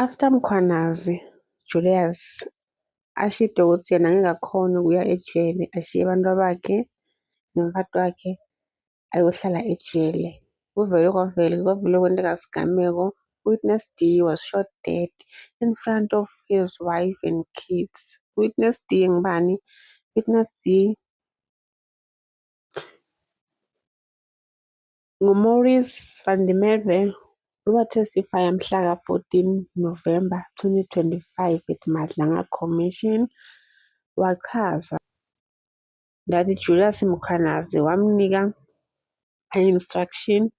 After Mkhwanazi, Julius ashide ukuthi yena angeke akhone ukuya ejele, ashiye abantu bakhe nomfati wakhe ayohlala ejele. Kwavele kwenteka sigameko. Witness D was shot dead in front of his wife and kids. Witness D ngubani? Witness D nguMaurice van der Merwe, owatestifya mhla ka-14 November 2025 at Madlanga Commission. Wachaza that Julius Mkhwanazi wamnika instruction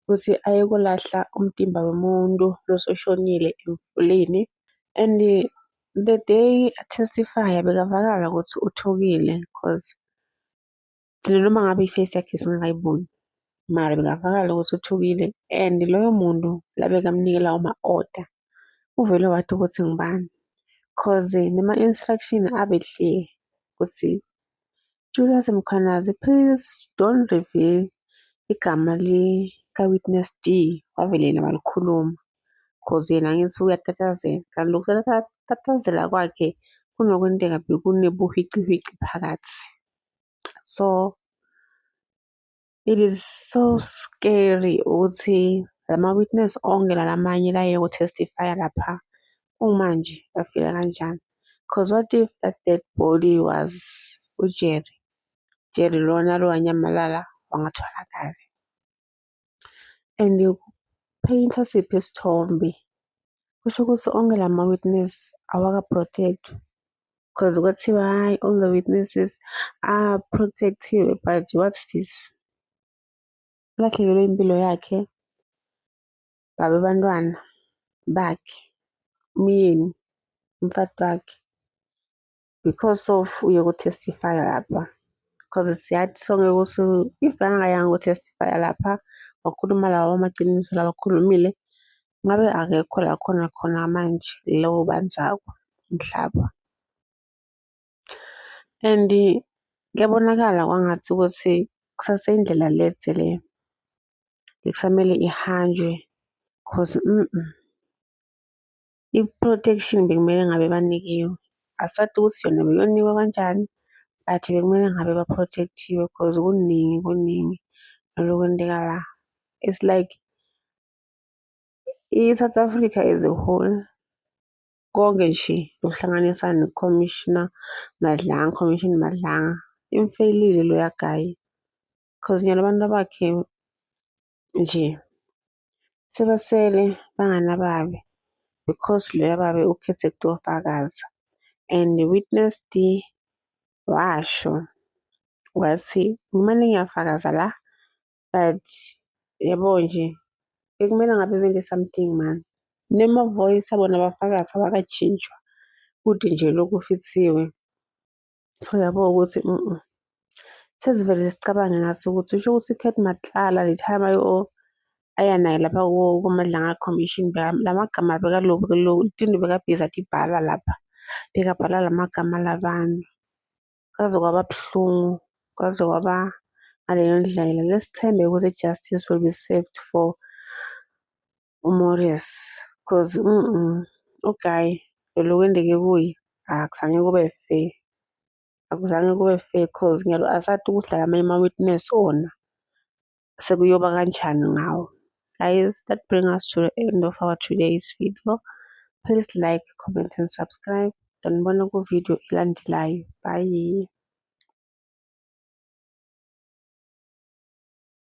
ukuthi ayokulahla umtimba womuntu lososhonile emfuleni, and the day atestifya bekavakala ukuthi uthukile cause thina noma ngabe i-face yakhe singakayiboni, mara bekavakala ukuthi uthukile, and loyo muntu labekamnike lawo ma-order uvele wathi ukuthi ngubani, cause nema-instruction abehle ukuthi Julius Mkhwanazi, please don't reveal igama lika-Witness D. Wavele yena walikhuluma cause yena angithi uyatatazela, kanti lokhu tatazela kwakhe kunokwenteka bekunebuhwicihwici phakathi. So it is so scary ukuthi lama-witness onke lalamanye laye kutestifya lapha kumanje bafila kanjani, cause what if that dead body was uJerry? Jerry lona lowanyamalala wangatholakali. And painter siphi isithombe, kusho ukuthi onke lama-witness awaka-protect cause kwathiwa hayi all the witnesses are protected, but what's this? Ulahlekelwe impilo yakhe, babantwana bakhe, umyeni, umfati wakhe, because of uyokutestifya lapha. Cause siyathi sonke ukuthi if angayanga ukutestifya lapha wakhuluma lawo amaqiniso lawakhulumile, ngabe akekho la khona manje lowo banzako umhlaba. And kuyabonakala kwangathi ukuthi kusaseyindlela lede le ekusamele ihanjwe cause i-protection bekumele ngabe banikiwe. Asazi ukuthi yona beyonikwa kanjani, but bekumele ngabe ba-protect-iwe cause kuningi nalokwenteka la. It's like i-South Africa as a whole konke nje lokuhlanganisa ne-Commission Madlanga imfelile loya guy cause nyalo abantu bakhe nje sebasele banganababe because loya babe ukhethe kutofakaza. And Witness D washo wathi ngimane ngiyafakaza la, but yabo nje bekumele ngabe benze something man. Nema-voice abona abafakazi abakajintshwa kude nje lokhu ufithiwe. So yabo ukuthi sesivele sicabange nathi ukuthi usho ukuthi Kurt Matlala le time aya naye lapha kuMadlanga Commission lamagama bekaloku Tindo bekabhizi athi bhala lapha, bekabhala lamagama labantu. Kwaze kwaba buhlungu, kwaze kwaba ngaleyo ndlela. Lesithembe ukuthi justice will be served for uMaurice cause uGuy lo kwendeke kuye akuzange kube fair. Akuzange kube fair cause ngiyalo asathi ukuthi lama-witness ona sekuyoba kanjani ngawo. Guys, that brings us to the end of our today's video. Please like, comment and subscribe. Donibona ku video elandelayo. Bye.